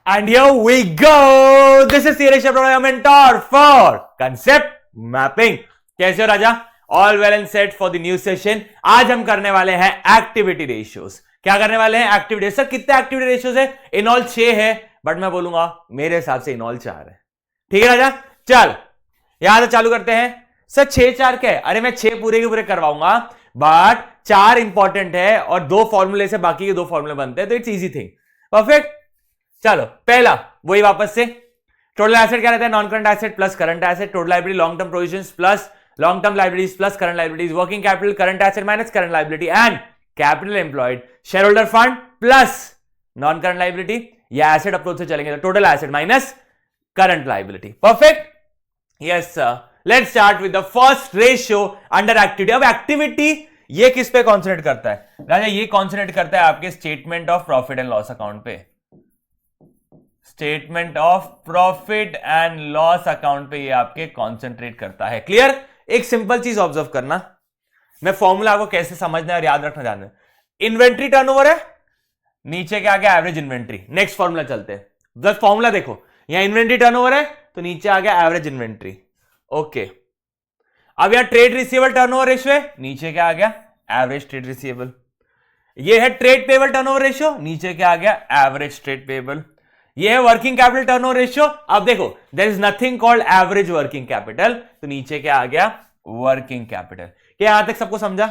And here we go. This is Sirish Abroad, your mentor for concept mapping. कैसे हो राजा? All well and set for the new session. आज हम करने वाले हैं एक्टिविटी रेशियोज. क्या करने वाले हैं? एक्टिविटी. सर कितने एक्टिविटी रेशियोज है? इनऑल 6 है, बट मैं बोलूंगा मेरे हिसाब से इनऑल 4 है. ठीक है राजा? चल यहां से चालू करते हैं. सर 6-4 क्या है? अरे मैं 6 पूरे के पूरे करवाऊंगा, बट 4 इंपॉर्टेंट है और 2 फॉर्मूले से बाकी के 2 फॉर्मूले बनते हैं, तो इट्स इजी थिंग. परफेक्ट. चलो पहला वही वापस से. टोटल एसेट क्या रहता है? Non current asset plus current asset. Total liability long term provisions plus long term liabilities plus current liabilities. Working capital current asset minus current liability and capital employed. Share holder fund plus non current liability. या asset approach से चलेंगे तो total asset minus current liability. Perfect. Yes sir. Let's start with the first ratio under activity. अब activity ये किस पे concentrate करता है राजा? ये कॉन्सेंट्रेट करता है आपके statement of profit and loss account पे. Statement of profit and loss account पे ये आपके कॉन्सेंट्रेट करता है. क्लियर? एक सिंपल चीज ऑब्जर्व करना, मैं फॉर्मूला आपको कैसे समझना है और याद रखना जानना है. इन्वेंट्री टर्नओवर है, नीचे क्या आ गया? Average inventory. नेक्स्ट फॉर्मूला चलते हैं. बस फॉर्मूला देखो, यहां इन्वेंट्री टर्नओवर है तो नीचे आ गया एवरेज इन्वेंट्री. ओके. अब यहां ट्रेड रिसीवेबल टर्नओवर रेशियो है, नीचे क्या आ गया? Average trade receivable. ये है ट्रेड पेबल टर्नओवर रेशियो, नीचे क्या आ गया? Average trade payable. ये है वर्किंग कैपिटल टर्नओवर रेशियो. अब देखो there is nothing called average working capital, तो नीचे क्या आ गया? Working capital. क्या यहां तक सबको समझा?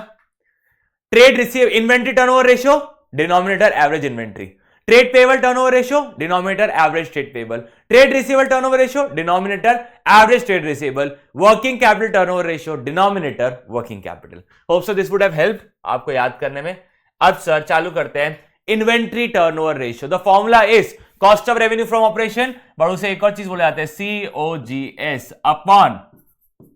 Trade receive inventory turnover ratio, denominator average inventory. Trade payable turnover ratio, denominator average trade payable. Trade receivable turnover ratio, denominator average trade receivable. Working capital turnover ratio, denominator working capital. Hope so this would have help आपको याद करने में. अब sir चालू करते हैं. Inventory turnover ratio, the formula is cost of revenue from operation, बड़ों से एक और चीज बोले जाते हैं COGS upon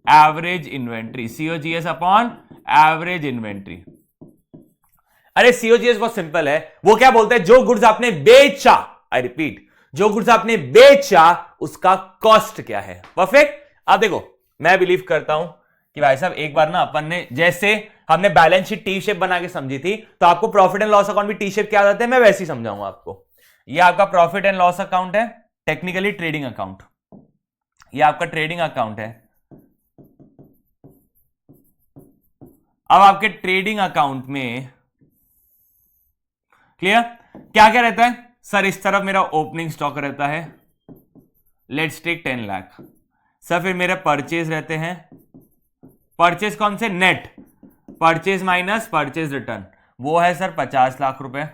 average inventory. COGS upon average inventory. अरे COGS बहुत सिंपल है. वो क्या बोलते हैं? जो गुड्स आपने बेचा, आई रिपीट, जो गुड्स आपने बेचा उसका कॉस्ट क्या है. परफेक्ट. अब देखो मैं बिलीव करता हूं कि भाई साहब एक बार ना अपन ने, जैसे हमने बैलेंस शीट टी शेप बना के समझी थी, तो आपको प्रॉफिट एंड लॉस अकाउंट भी टी शेप क्या आते हैं, मैं वैसे ही समझाऊंगा आपको. ये आपका प्रॉफिट एंड लॉस अकाउंट है, टेक्निकली ट्रेडिंग अकाउंट. ये आपका ट्रेडिंग अकाउंट है. अब आपके ट्रेडिंग अकाउंट में क्लियर क्या क्या रहता है? सर इस तरफ मेरा ओपनिंग स्टॉक रहता है, लेट्स टेक 10 लाख. सर फिर मेरे परचेज रहते हैं. परचेज कौन से? Net purchase minus purchase return, वो है सर 50 लाख रुपए.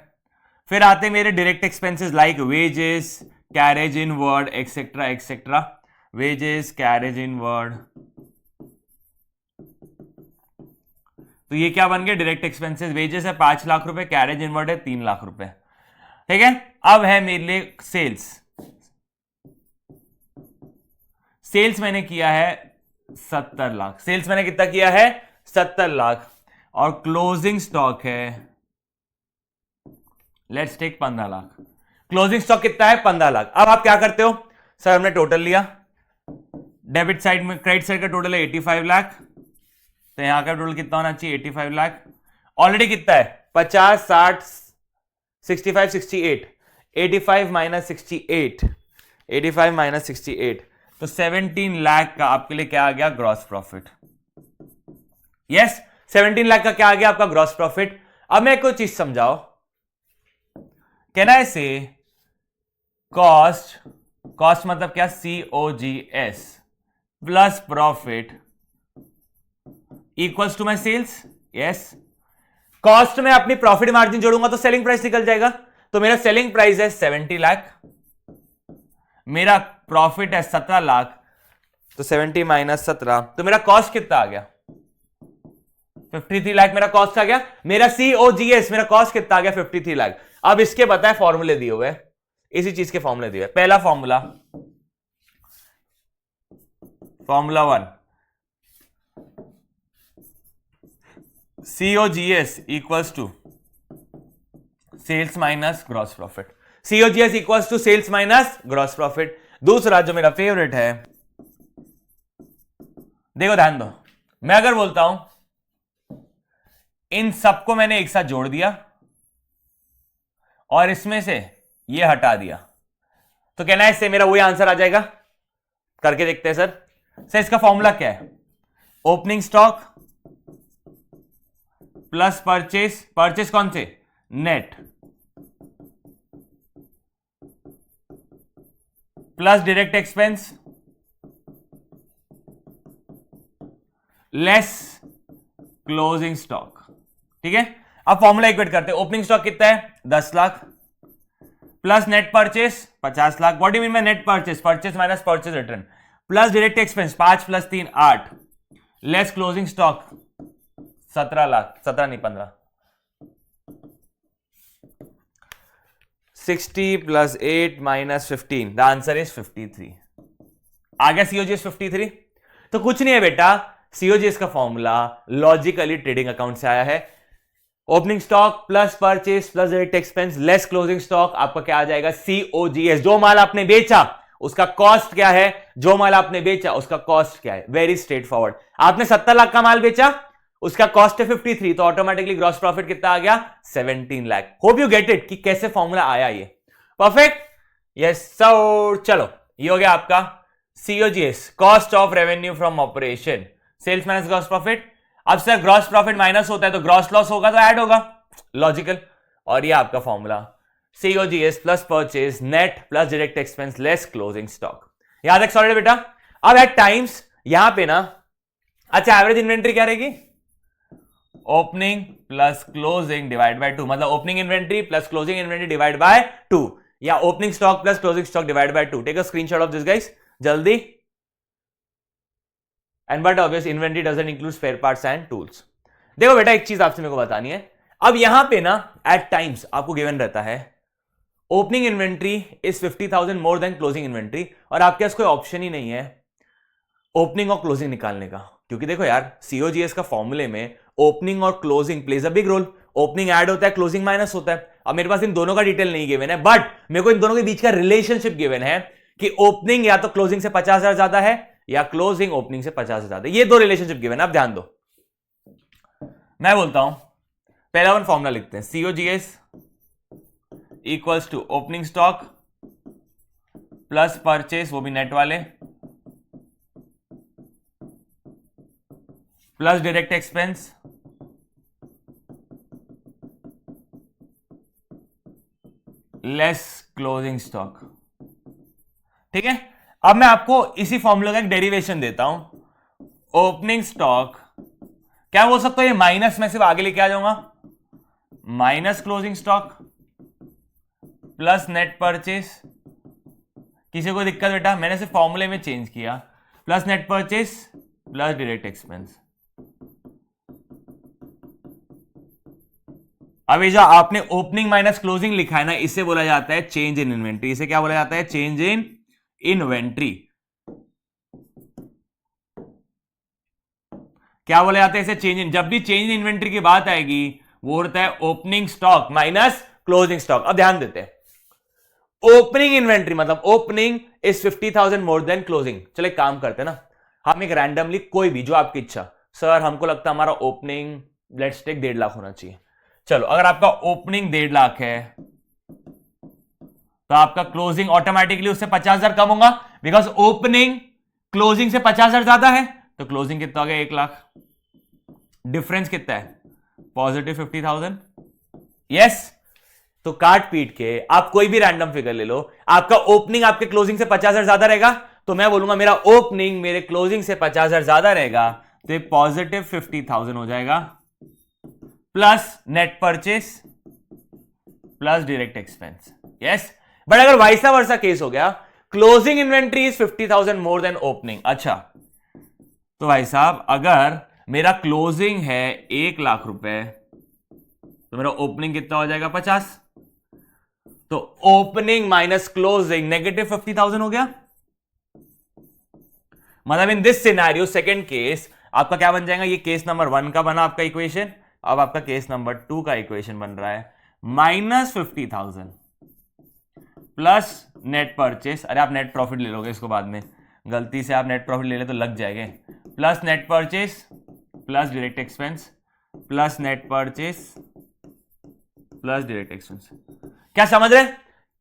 फिर आते मेरे direct expenses like wages, carriage inward etcetera etcetera. Wages, carriage inward, तो ये क्या बन गए? Direct expenses. वेजेस है 5 लाख रुपए, कैरेज इन वर्ड है 3 लाख रुपए. ठीक है. अब है मेरे लिए सेल्स. सेल्स मैंने किया है 70 लाख. सेल्स मैंने कितना किया है? 70 लाख. और क्लोजिंग स्टॉक है, let's take 15 lakh. Closing stock कितना है? 15 लाख. अब आप क्या करते हो? सर हमने टोटल लिया, डेबिट साइड में क्रेडिट साइड का टोटल है 85 लाख, तो यहां का टोटल कितना होना चाहिए? 85 लाख. ऑलरेडी कितना है? 50, 60, 65, 68. 85 माइनस 68, 85 माइनस 68, तो 17 लाख का आपके लिए क्या आ गया? Gross profit. यस, 17 लाख का क्या आ गया आपका? Gross profit. अब मैं कोई चीज समझाओ. कैन आई से कॉस्ट, कॉस्ट मतलब क्या? COGS plus profit equals to my sales. Yes. Cost में अपनी प्रॉफिट मार्जिन जोड़ूंगा तो सेलिंग प्राइस निकल जाएगा. तो मेरा सेलिंग प्राइस है 70 लाख, मेरा प्रॉफिट है 17 लाख, तो 70 माइनस 17, तो मेरा कॉस्ट कितना आ गया? 53 लाख मेरा कॉस्ट आ गया. मेरा COGS, मेरा कॉस्ट कितना आ गया? 53 लाख. अब इसके बताए फॉर्मूले दिए हुए, इसी चीज के फॉर्मूले दिए. पहला formula, formula 1, COGS equals to sales minus gross profit. COGS equals to sales minus gross profit. दूसरा जो मेरा फेवरेट है, देखो ध्यान दो, मैं अगर बोलता हूं इन सबको मैंने एक साथ जोड़ दिया और इसमें से ये हटा दिया, तो कहना है इससे मेरा वही आंसर आ जाएगा। करके देखते हैं सर इसका फॉर्मूला क्या है? ओपनिंग स्टॉक प्लस परचेस कौन से? Net, plus direct expense less closing stock. ठीक है, अब फॉर्मूला इक्वेट करते हैं। ओपनिंग स्टॉक कितना है? 10 lakh plus net purchase 50 lakh. What do mean by net purchase minus purchase return plus direct expense 5 plus 3 8 less closing stock 17 lakh, 17 नहीं 15। 60 plus 8 minus 15, the answer is 53। आ गया COGS 53। तो कुछ नहीं है बेटा, सीओजीएस का फॉर्मूला लॉजिकली ट्रेडिंग अकाउंट से आया है। Opening stock plus purchase plus direct expense less closing stock, आपका क्या आ जाएगा? सीओजीएस। जो माल आपने बेचा उसका कॉस्ट क्या है, जो माल आपने बेचा उसका कॉस्ट क्या है। Very straight forward. आपने 70 लाख का माल बेचा, उसका कॉस्ट है 53, तो ऑटोमेटिकली ग्रॉस प्रॉफिट कितना आ गया? 17 lakh. Hope you get it कि कैसे फॉर्मूला आया ये। Perfect, yes sir. चलो ये हो गया आपका COGS, cost of revenue from operation, sales minus gross profit. अब सर ग्रॉस प्रॉफिट माइनस होता है तो ग्रॉस लॉस होगा तो ऐड होगा, लॉजिकल। और ये आपका formula COGS plus purchase net plus direct expense less closing stock. याद है सॉरी बेटा। अब एट टाइम्स यहां पे ना, अच्छा एवरेज इन्वेंट्री क्या रहेगी? Opening plus closing divide by 2, मतलब opening inventory plus closing inventory divide by 2, या opening stock plus closing stock divide by 2। Take a screenshot of this guys जल्दी। And but obvious inventory doesn't include spare parts and tools. देखो बेटा एक चीज आपसे मेरे को बतानी है। अब यहां पे ना एट टाइम्स आपको गिवन रहता है opening inventory is 50,000 more than closing inventory, और आपके पास कोई ऑप्शन ही नहीं है ओपनिंग और क्लोजिंग निकालने का। क्योंकि देखो यार सीओजीएस का फॉर्मूले में ओपनिंग और closing plays a big role. Opening add होता है, क्लोजिंग माइनस होता है। अब मेरे पास इन दोनों का डिटेल नहीं गिवन है, बट मेरे को इन दोनों के बीच का रिलेशनशिप गिवन है कि ओपनिंग या तो क्लोजिंग से 50,000 ज्यादा है या क्लोजिंग ओपनिंग से 50,000 ज्यादा है। ये दो रिलेशनशिप गिवन है, आप ध्यान दो। मैं बोलता हूं पहला वन फॉर्मूला लिखते हैं, COGS equals to opening stock plus purchase, वो भी नेट वाले, plus direct expense less closing stock. ठीक है, अब मैं आपको इसी फॉर्मूला का एक डेरिवेशन देता हूं। ओपनिंग स्टॉक क्या बोल सकता हूं, ये माइनस में सिर्फ आगे लेके आ जाऊंगा, minus closing stock plus net purchase. किसी को दिक्कत बेटा? मैंने सिर्फ फॉर्मूले में चेंज किया, plus net purchase plus direct expense. अब ये जो आपने ओपनिंग माइनस क्लोजिंग लिखा है ना, इसे बोला जाता है चेंज इन इन्वेंट्री। इसे क्या बोला जाता है? Change in inventory. क्या बोला जाता है इसे? Change in. जब भी चेंज इन इन्वेंट्री की बात आएगी वो होता है opening stock minus closing stock. अब ध्यान देते हैं, ओपनिंग इन्वेंट्री मतलब opening is 50,000 more than closing. चलो एक काम करते हैं ना, हम एक रैंडमली कोई भी जो आपकी इच्छा, सर हमको लगता है हमारा ओपनिंग लेट्स टेक 1.5 लाख होना चाहिए। चलो अगर आपका ओपनिंग 1.5 लाख है तो आपका क्लोजिंग ऑटोमेटिकली उससे 50,000 कम होगा, बिकॉज ओपनिंग क्लोजिंग से 50,000 ज्यादा है, तो क्लोजिंग कितना हो गया? 1 लाख। डिफरेंस कितना है? पॉजिटिव 50,000। यस, तो काट पीट के आप कोई भी रैंडम फिगर ले लो, आपका ओपनिंग आपके क्लोजिंग से 50,000 ज्यादा रहेगा, तो मैं बोलूंगा मेरा ओपनिंग मेरे क्लोजिंग से 50,000 ज्यादा रहेगा, तो पॉजिटिव 50,000 हो जाएगा, plus net purchase plus direct expense. Yes, but अगर वाइसा वर्सा केस हो गया, closing inventory is 50,000 more than opening. अच्छा तो भाई साहब अगर मेरा क्लोजिंग है 1 लाख रुपए तो मेरा ओपनिंग कितना हो जाएगा? 50। तो ओपनिंग माइनस क्लोजिंग नेगेटिव 50,000 हो गया। मतलब in this scenario second case आपका क्या बन जाएगा? ये केस नंबर 1 का बना आपका इक्वेशन, अब आपका केस नंबर 2 का इक्वेशन बन रहा है माइनस 50,000 प्लस नेट परचेस। अरे आप नेट प्रॉफिट ले लोगे इसको बाद में, गलती से आप नेट प्रॉफिट ले ले तो लग जाएंगे, plus net purchase plus direct expense plus net purchase plus direct expense. क्या समझ रहे?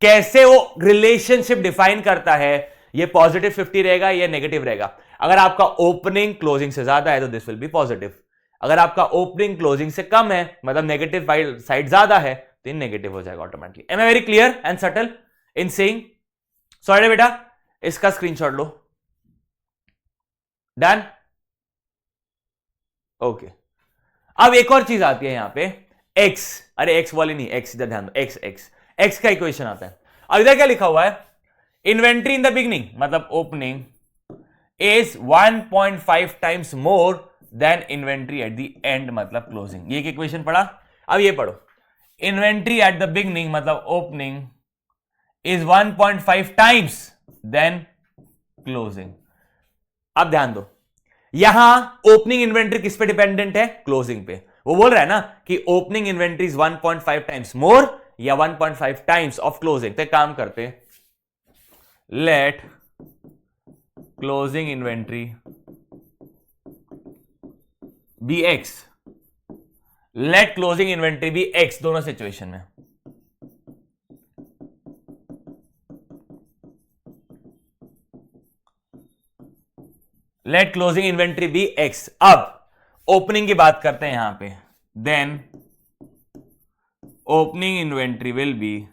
कैसे वो रिलेशनशिप डिफाइन करता है, ये पॉजिटिव 50 रहेगा या नेगेटिव रहेगा। अगर आपका ओपनिंग क्लोजिंग से ज्यादा है तो दिस विल बी पॉजिटिव, अगर आपका ओपनिंग क्लोजिंग से कम है मतलब नेगेटिव साइड ज्यादा है तो ये नेगेटिव हो जाएगा automatically. Am I very clear and subtle in saying? Sorry बेटा, इसका स्क्रीनशॉट लो। डन? ओके। अब एक और चीज आती है यहां पे, एक्स, अरे एक्स वाली नहीं, एक्स इधर ध्यान दो, एक्स एक्स एक्स का इक्वेशन आता है। अब इधर क्या लिखा हुआ है, इन्वेंट्री इन द बिगनिंग मतलब opening is 1.5 times more than inventory at the end मतलब क्लोजिंग। ये एक इक्वेशन पढ़ा। अब ये पढ़ो, इन्वेंट्री एट द बिगनिंग मतलब opening is 1.5 times than closing. अब ध्यान दो, यहां ओपनिंग इन्वेंट्री किस पे डिपेंडेंट है, क्लोजिंग पे। वो बोल रहा है ना कि opening inventory is 1.5 times more या 1.5 टाइम्स ऑफ क्लोजिंग। तो काम करते, let closing inventory be X, let closing inventory be X दोनों सिचुएशन में। Let closing inventory be X. अब ओपनिंग की बात करते हैं यहां पे, then opening inventory will be,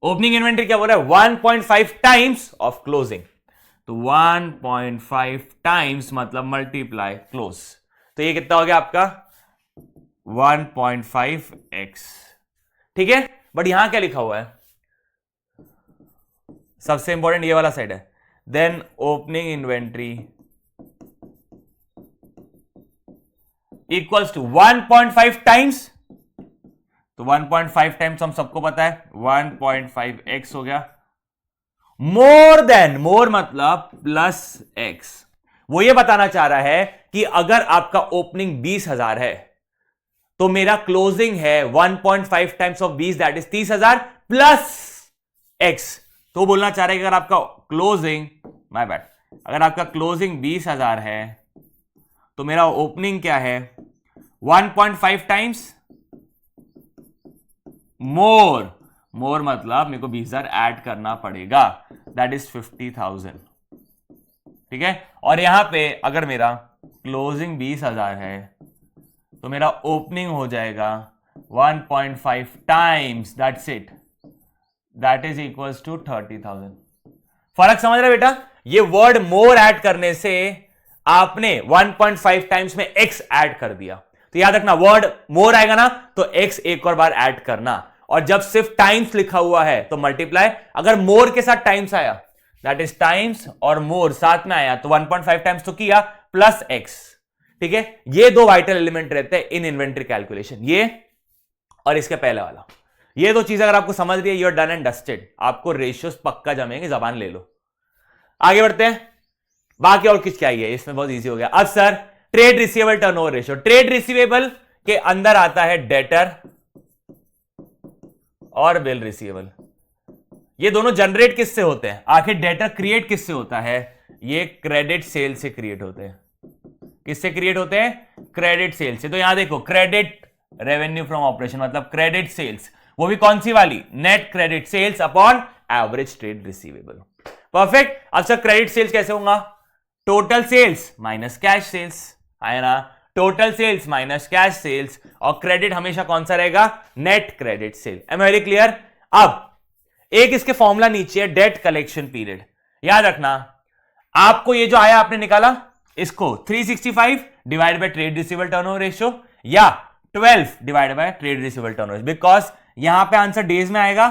opening inventory क्या बोल रहा है, 1.5 टाइम्स ऑफ क्लोजिंग। तो 1.5 टाइम्स मतलब मल्टीप्लाई क्लोज, तो ये कितना हो गया आपका 1.5x। ठीक है, बट यहां क्या लिखा हुआ है, सबसे इंपॉर्टेंट ये वाला साइड है, then opening inventory equals to 1.5 times. तो 1.5 टाइम्स हम सबको पता है 1.5x हो गया, मोर देन, मोर मतलब प्लस x। वो ये बताना चाह रहा है कि अगर आपका ओपनिंग 20,000 है तो मेरा क्लोजिंग है 1.5 times of 20 that is 30,000 plus x। तो बोलना चाह रहा है कि अगर आपका क्लोजिंग, माय बैड, अगर आपका क्लोजिंग 20,000 है तो मेरा ओपनिंग क्या है 1.5 टाइम्स मोर, मोर मतलब मेरे को 20,000 ऐड करना पड़ेगा दैट इज 50,000। ठीक है, और यहां पे अगर मेरा क्लोजिंग 20,000 है तो मेरा ओपनिंग हो जाएगा 1.5 times, that's it, that is equals to 30,000। फर्क समझ रहे बेटा? ये वर्ड मोर ऐड करने से आपने 1.5 टाइम्स में x ऐड कर दिया। तो याद रखना, वर्ड मोर आएगा ना तो x एक और बार ऐड करना, और जब सिर्फ टाइम्स लिखा हुआ है तो मल्टीप्लाई। अगर मोर के साथ टाइम्स आया दैट इज टाइम्स और मोर साथ में आया तो 1.5 टाइम्स तो किया प्लस x। ठीक है, ये दो वाइटल एलिमेंट रहते हैं इन इन्वेंट्री कैलकुलेशन, ये और इसके पहले वाला। ये दो चीजें अगर आपको समझ रही है, यूर डन एंड डस्टेड, आपको रेशियोस पक्का जमेंगे, जबान ले लो। आगे बढ़ते हैं, बाकी और कुछ क्या ही है, इसमें बहुत इजी हो गया। अब sir trade receivable turnover ratio, trade receivable के अंदर आता है डेटर और बिल रिसीवेबल। ये दोनों जनरेट किससे होते हैं, आखिर डेटर क्रिएट किससे होता है, ये क्रेडिट सेल से क्रिएट होते हैं। किससे क्रिएट होते हैं, क्रेडिट सेल से। तो यहां देखो, क्रेडिट रेवेन्यू फ्रॉम ऑपरेशन मतलब क्रेडिट सेल्स, वो भी कौन सी वाली, net credit sales upon average trade receivable. Perfect. अब सर क्रेडिट सेल्स कैसे होगा, total sales minus cash sales, है ना, total sales minus cash sales, और क्रेडिट हमेशा कौन सा रहेगा, net credit sale. Am I very clear? अब एक इसके फॉर्मूला नीचे है, डेट कलेक्शन पीरियड। याद रखना, आपको ये जो आया आपने निकाला, इसको 365 divide by trade receivable turnover ratio या 12 divide by trade receivable turnover, because यहां पे आंसर डेज में आएगा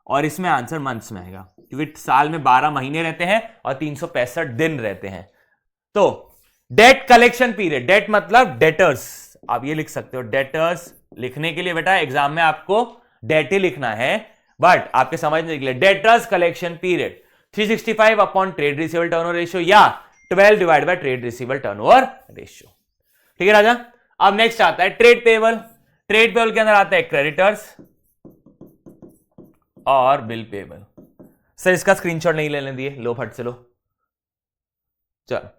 और इसमें आंसर मंथ्स में आएगा, क्योंकि साल में 12 महीने रहते हैं और 365 दिन रहते हैं। तो डेट कलेक्शन पीरियड, डेट मतलब डेटर्स, आप ये लिख सकते हो, डेटर्स लिखने के लिए बेटा एग्जाम में आपको डेट ही लिखना है, बट आपके समझने के लिए debtors collection period 365 upon trade receivable turnover ratio या 12 divide by trade receivable turnover ratio. ठीक है राजा? अब नेक्स्ट आता है ट्रेड पेबल। ट्रेड पेबल के अंदर आता है क्रेडिटर्स और बिल पेबल। सर इसका स्क्रीनशॉट नहीं लेने दिए, लो फट से लो, चलो।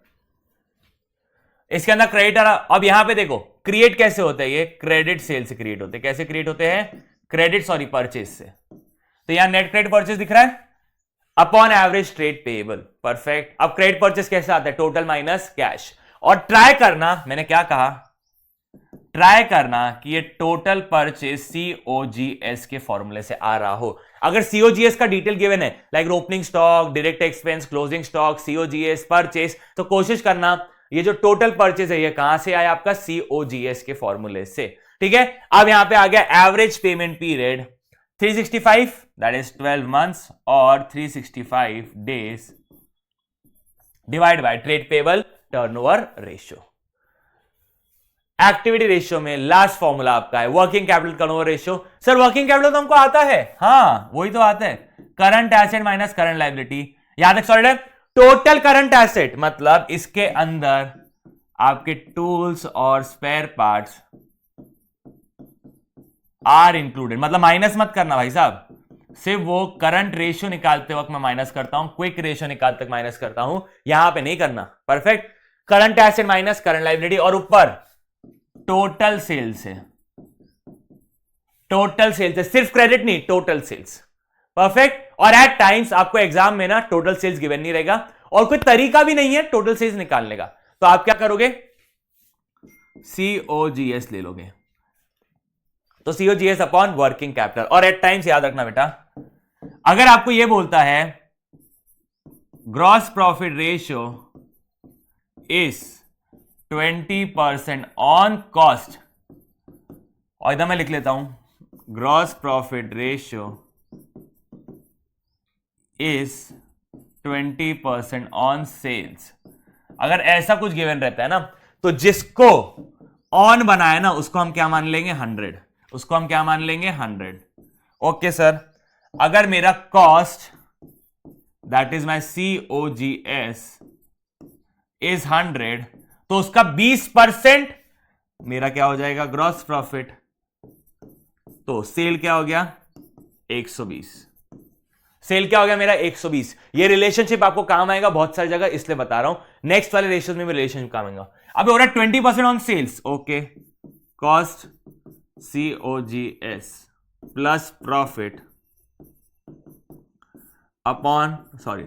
इसके अंदर क्रेडिटर, अब यहां पे देखो क्रिएट कैसे होते हैं, ये क्रेडिट सेल से क्रिएट होते हैं। कैसे क्रिएट होते हैं, क्रेडिट सॉरी परचेज से, तो यहां नेट क्रेडिट परचेज दिख रहा है upon average trade payable. Perfect. अब क्रेडिट परचेज कैसे आता है? Total minus cash. और ट्राई करना, मैंने क्या कहा, ट्राई करना कि ये टोटल परचेज COGS के फॉर्मूले से आ रहा हो। अगर COGS का डिटेल गिवन है like opening stock, direct expense, closing stock, COGS, purchase, तो कोशिश करना ये जो टोटल परचेज है ये कहां से आया? आपका COGS के फॉर्मूले से। ठीक है। अब यहां पे आ गया average payment period 365, that is 12 months, और 365 days divide by trade payable turnover ratio. Activity ratio में लास्ट फॉर्मूला आपका है working capital turnover ratio. Sir working capital तो हमको आता है, हाँ वही तो आता है, current asset minus current liability. याद रख सॉरी, टोटल करंट एसेट मतलब इसके अंदर आपके टूल्स और स्पेयर पार्ट्स आर इंक्लूडेड, मतलब माइनस मत करना भाई साहब, सिर्फ वो करंट रेशियो निकालते वक्त मैं माइनस करता हूं, क्विक रेशियो निकालते वक्त माइनस करता हूं, यहां पे नहीं करना। Perfect. Current asset minus current liability, और ऊपर टोटल सेल्स है, टोटल सेल्स है, सिर्फ क्रेडिट नहीं, टोटल सेल्स। परफेक्ट। और एट टाइम्स आपको एग्जाम में ना टोटल सेल्स गिवन नहीं रहेगा और कोई तरीका भी नहीं है टोटल सेल्स निकालने का, तो आप क्या करोगे? COGS ले लोगे, तो COGS अपॉन वर्किंग कैपिटल। और एट टाइम्स याद रखना बेटा, अगर आपको यह बोलता है gross profit ratio is 20% on cost, और इधर मैं लिख लेता हूं gross profit ratio is 20% on sales, अगर ऐसा कुछ गिवन रहता है ना, तो जिसको ऑन बनाया ना उसको हम क्या मान लेंगे? 100, उसको हम क्या मान लेंगे? 100। ओके सर, अगर मेरा cost that is my COGS is 100, तो उसका 20% मेरा क्या हो जाएगा? Gross profit. तो सेल क्या हो गया? 120। सेल क्या हो गया मेरा? 120। ये रिलेशनशिप आपको काम आएगा बहुत सारी जगह, इसलिए बता रहा हूं, नेक्स्ट वाले रेशियोज में भी रिलेशनशिप काम आएगा। अब हो रहा है 20% on sales, okay, cost COGS plus profit upon sorry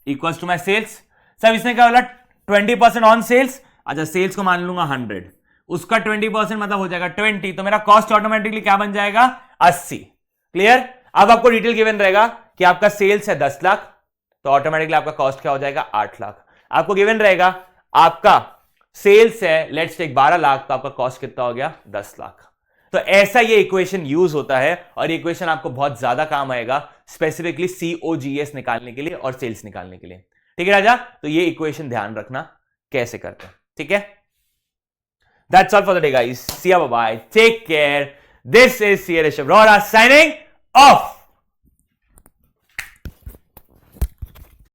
equals to my sales. सब इसने क्या बोला? 20% ऑन सेल्स। अच्छा, सेल्स को मान लूंगा 100, उसका 20% मतलब हो जाएगा 20, तो मेरा कॉस्ट ऑटोमेटिकली क्या बन जाएगा? 80। क्लियर। अब आपको डिटेल गिवन रहेगा कि आपका सेल्स है 10 लाख, तो ऑटोमेटिकली आपका कॉस्ट क्या हो जाएगा? 8 लाख। आपको गिवन रहेगा आपका सेल्स है लेट्स टेक 12 लाख, तो आपका कॉस्ट कितना हो गया? 10 लाख। तो ऐसा ये इक्वेशन यूज होता है, और ये इक्वेशन आपको बहुत ज्यादा काम आएगा स्पेसिफिकली COGS निकालने के लिए और सेल्स निकालने के लिए। ठीक है राजा, तो ये इक्वेशन ध्यान रखना कैसे करते हैं। ठीक है, that's all for the day guys, see you, bye bye, take care, this is CA Rishabh Rohra signing of.